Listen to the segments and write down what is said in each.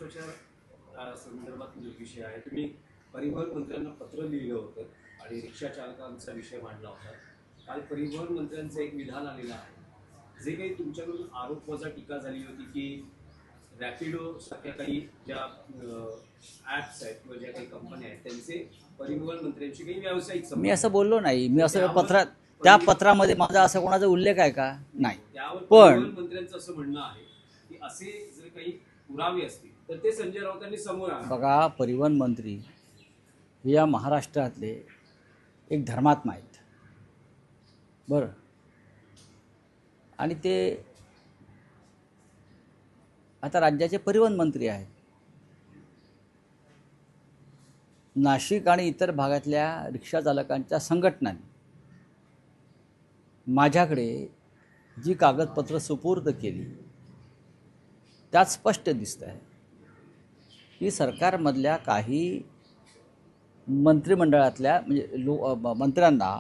महाराष्ट्राच्या संदर्भात जो विषय आहे, तुम्ही परिवहन मंत्र्यांना पत्र लिहिलं होतं आणि रिक्षा चालकांचा विषय मांडला होता. काल परिवहन मंत्र्यांचं एक विधान आलेलं आहे. जे काही तुमच्याकडून आरोप वजा टीका झाली होती की रॅपिडो सारख्या काही ज्या ॲप्स आहेत किंवा ज्या काही कंपन्या आहेत त्यांचे परिवहन मंत्र्यांची काही व्यावसायिक मी असं बोललो नाही. मी असं त्या पत्रामध्ये माझा असा कोणाचा उल्लेख आहे का? नाही. त्यावर पण परिवहन मंत्र्यांचं असं म्हणणं आहे की असे जर काही पुरावे असतील तर ते संजय राऊतांनी समोर आणा. बघा, परिवहन मंत्री हे या महाराष्ट्रातले एक धर्मात्मा आहेत, बरं. आणि ते आता राज्याचे परिवहन मंत्री आहेत. नाशिक आणि इतर भागातल्या रिक्षा चालकांच्या संघटनांनी माझ्याकडे जी कागदपत्र सुपूर्द केली त्यात स्पष्ट दिसतं आहे की सरकारमधल्या काही मंत्रिमंडळातल्या म्हणजे मंत्र्यांना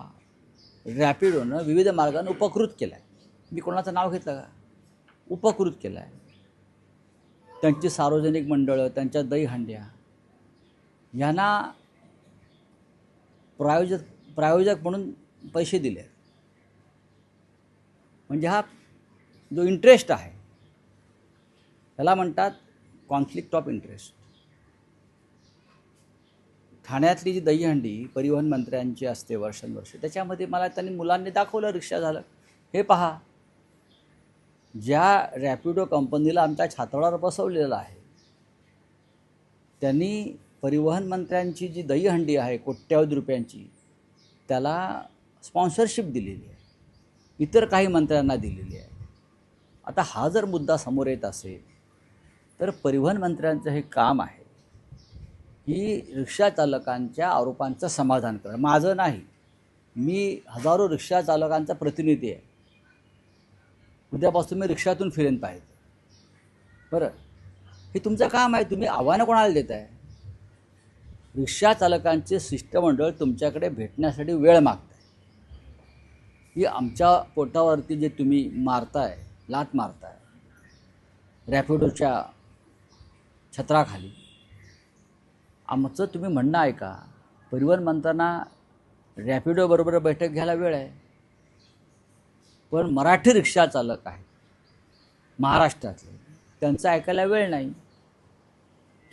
रॅपिडोनं विविध मार्गाने उपकृत केलं आहे. मी कोणाचं नाव घेतलं का? उपकृत केलं आहे. त्यांची सार्वजनिक मंडळं, त्यांच्या दहीहंड्या यांना प्रायोजक म्हणून पैसे दिले. म्हणजे हा जो इंटरेस्ट आहे त्याला म्हणतात कॉन्फ्लिक्ट ऑफ इंटरेस्ट. ठाण्यातली जी दहीहंडी परिवहन मंत्र्यांची असते वर्षानुवर्ष, त्याच्यामध्ये मला त्यांनी मुलांनी दाखवलं रिक्षा झालं. हे पहा, ज्या रॅपिडो कंपनीला आमच्या छाताडावर बसवलेलं आहे त्यांनी परिवहन मंत्र्यांची जी दहीहंडी आहे कोट्यावधी रुपयांची, त्याला स्पॉन्सरशिप दिलेली आहे, इतर काही मंत्र्यांना दिलेली आहे. आता हा जर मुद्दा समोर येत असेल तर परिवहन मंत्र्यांचं हे काम आहे की रिक्षा चालकांच्या आरोपांचं समाधान करणं. माझं नाही, मी हजारो रिक्षा चालकांचा प्रतिनिधी आहे. उद्यापासून मी रिक्षातून फिरेन पाहिजे, बरं. हे तुमचं काम आहे. तुम्ही आव्हानं कोणाला देत आहे? रिक्षा चालकांचे शिष्टमंडळ तुमच्याकडे भेटण्यासाठी वेळ मागत आहे. ही आमच्या पोटावरती जे तुम्ही मारताय, लात मारताय रॅपिडोच्या छत्राखाली, आमचं तुम्ही म्हणणं आहे का? परिवहन मंत्र्यांना रॅपिडोबरोबर बैठक घ्यायला वेळ आहे, पण मराठी रिक्षा चालक आहेत महाराष्ट्रातले, त्यांचं ऐकायला वेळ नाही.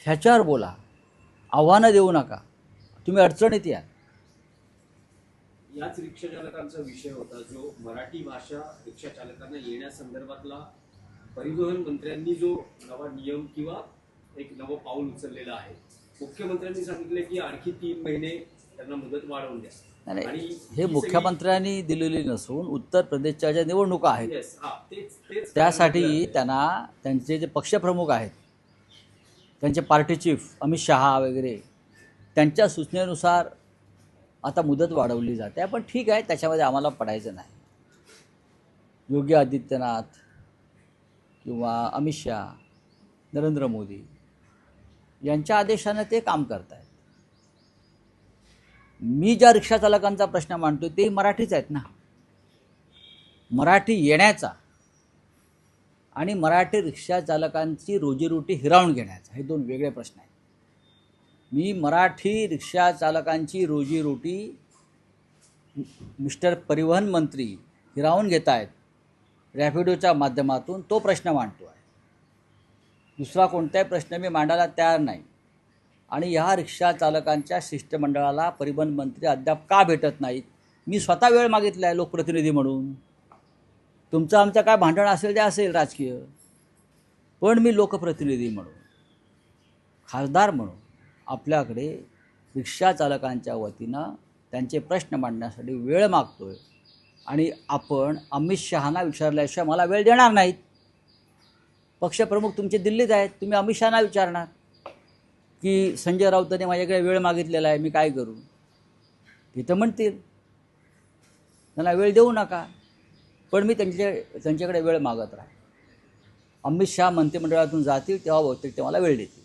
ह्याच्यावर बोला, आव्हानं देऊ नका. तुम्ही अडचणीत या. याच रिक्षा चालकांचा विषय होता जो मराठी भाषा रिक्षा चालकांना येण्यासंदर्भातला परिवहन मंत्र्यांनी जो नवा नियम किंवा एक नवं पाऊल उचललेलं आहे. मुख्यमंत्र्यांनी सांगितले की आणखी 3 महिने त्यांना मुदत वाढवून द्या. आणि हे मुख्यमंत्र्यांनी दिलेली नसून उत्तर प्रदेशच्या ज्या निवडणुका आहेत त्यासाठी त्यांना त्यांचे जे पक्षप्रमुख आहेत, त्यांचे पार्टी चीफ अमित शहा वगैरे, त्यांच्या सूचनेनुसार आता मुदत वाढवली जाते. पण ठीक आहे, त्याच्यामध्ये आम्हाला पडायचं नाही. योगी आदित्यनाथ किंवा अमित शहा, नरेंद्र मोदी यांच्या आदेशानं ते काम करत आहेत. मी ज्या रिक्षा चालकांचा प्रश्न मांडतो ते मराठीच आहेत ना. मराठी येण्याचा आणि मराठी रिक्षा चालकांची रोजीरोटी हिरावून घेण्याचा, हे 2 वेगळे प्रश्न आहेत. मी मराठी रिक्षा चालकांची रोजीरोटी मिस्टर परिवहन मंत्री हिरावून घेत आहेत रॅपिडोच्या माध्यमातून, तो प्रश्न मांडतो आहे. दुसरा कोणताही प्रश्न मी मांडायला तयार नाही. आणि ह्या रिक्षा चालकांच्या शिष्टमंडळाला परिवहन मंत्री अद्याप का भेटत नाहीत? मी स्वतः वेळ मागितला आहे लोकप्रतिनिधी म्हणून. तुमचं आमचं काय भांडण असेल ते असेल राजकीय, पण मी लोकप्रतिनिधी म्हणून, खासदार म्हणून आपल्याकडे रिक्षा चालकांच्या वतीनं त्यांचे प्रश्न मांडण्यासाठी वेळ मागतो आहे. आणि आपण अमित शहांना विचारल्याशिवाय मला वेळ देणार नाहीत. पक्षप्रमुख तुमचे दिल्लीत आहेत, तुम्ही अमित शहांना विचारणार की संजय राऊतांनी माझ्याकडे वेळ मागितलेला आहे, मी काय करू? तिथं म्हणतील त्यांना वेळ देऊ नका, पण मी त्यांच्याकडे वेळ मागत राहील. अमित शहा मंत्रिमंडळातून जातील तेव्हा बहुतेक ते मला वेळ देतील.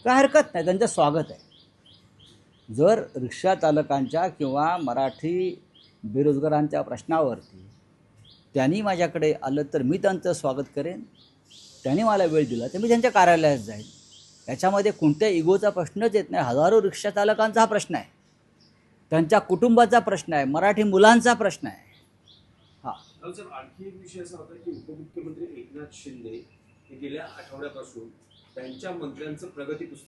काय हरकत नाही, त्यांचं स्वागत आहे. जर रिक्षा चालकांच्या किंवा मराठी बेरोजगारांच्या प्रश्नावरती त्यांनी माझ्याकडे आलं तर मी त्यांचं स्वागत करेन, त्यांनी मला वेळ दिला तर मी त्यांच्या कार्यालयात जाईन. याच्यामध्ये कोणत्या इगोचा प्रश्नच येत नाही. हजारो रिक्षा चालकांचा हा प्रश्न आहे, त्यांच्या कुटुंबाचा प्रश्न आहे, मराठी मुलांचा प्रश्न आहे. हां, सर आणखी एक विषय असा होता की उपमुख्यमंत्री एकनाथ शिंदे हे गेल्या आठवड्यापासून त्यांच्या मंत्र्यांचं प्रगती पुस्तक